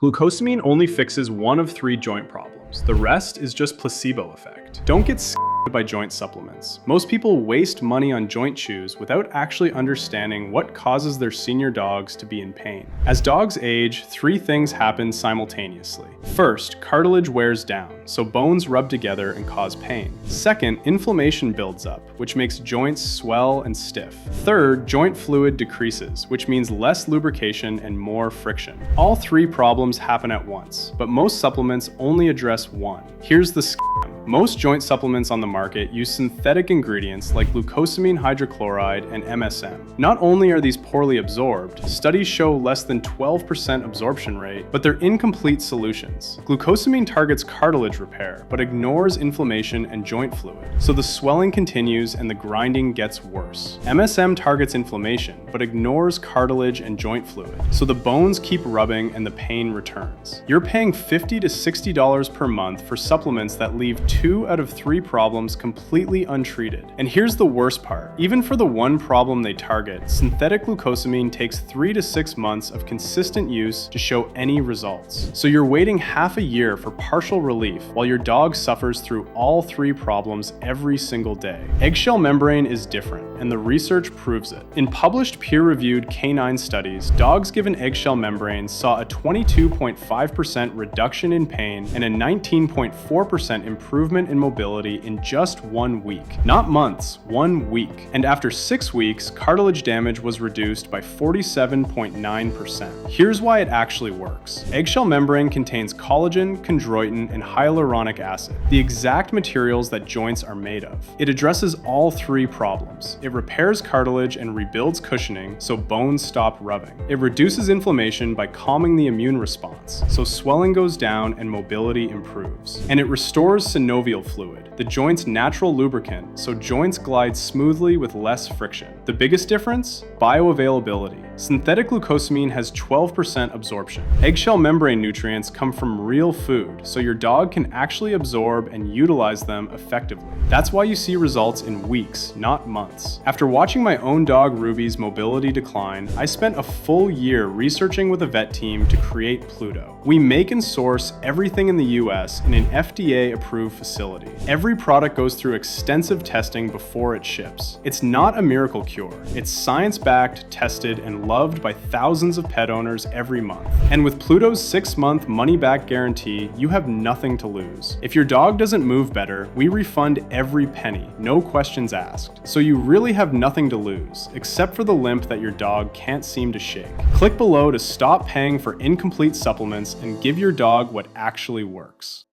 Glucosamine only fixes one of three joint problems. The rest is just placebo effect. Don't get scammed by joint supplements. Most people waste money on joint chews without actually understanding what causes their senior dogs to be in pain. As dogs age, three things happen simultaneously. First, cartilage wears down, so bones rub together and cause pain. Second, inflammation builds up, which makes joints swell and stiff. Third, joint fluid decreases, which means less lubrication and more friction. All three problems happen at once, but most supplements only address one. Here's the scam. Most joint supplements on the market use synthetic ingredients like glucosamine hydrochloride and MSM. Not only are these poorly absorbed, studies show less than 12% absorption rate, but they're incomplete solutions. Glucosamine targets cartilage repair, but ignores inflammation and joint fluid, so the swelling continues and the grinding gets worse. MSM targets inflammation, but ignores cartilage and joint fluid, so the bones keep rubbing and the pain returns. You're paying $50 to $60 per month for supplements that leave 2 out of 3 problems completely untreated. And here's the worst part. Even for the one problem they target, synthetic glucosamine takes 3 to 6 months of consistent use to show any results. So you're waiting half a year for partial relief while your dog suffers through all 3 problems every single day. Eggshell membrane is different, and the research proves it. In published peer-reviewed canine studies, dogs given eggshell membrane saw a 22.5% reduction in pain and a 19.4% improvement in mobility in just 1 week. Not months, 1 week. And after 6 weeks, cartilage damage was reduced by 47.9%. Here's why it actually works. Eggshell membrane contains collagen, chondroitin, and hyaluronic acid, the exact materials that joints are made of. It addresses all 3 problems. It repairs cartilage and rebuilds cushioning so bones stop rubbing. It reduces inflammation by calming the immune response, so swelling goes down and mobility improves. And it restores synovial fluid, the joint's natural lubricant, so joints glide smoothly with less friction. The biggest difference? Bioavailability. Synthetic glucosamine has 12% absorption. Eggshell membrane nutrients come from real food, so your dog can actually absorb and utilize them effectively. That's why you see results in weeks, not months. After watching my own dog Ruby's mobility decline, I spent a full year researching with a vet team to create Pluto. We make and source everything in the US in an FDA-approved facility. Every product goes through extensive testing before it ships. It's not a miracle cure. It's science-backed, tested, and loved by thousands of pet owners every month. And with Pluto's 6-month money-back guarantee, you have nothing to lose. If your dog doesn't move better, we refund every penny, no questions asked. So you really have nothing to lose, except for the limp that your dog can't seem to shake. Click below to stop paying for incomplete supplements and give your dog what actually works.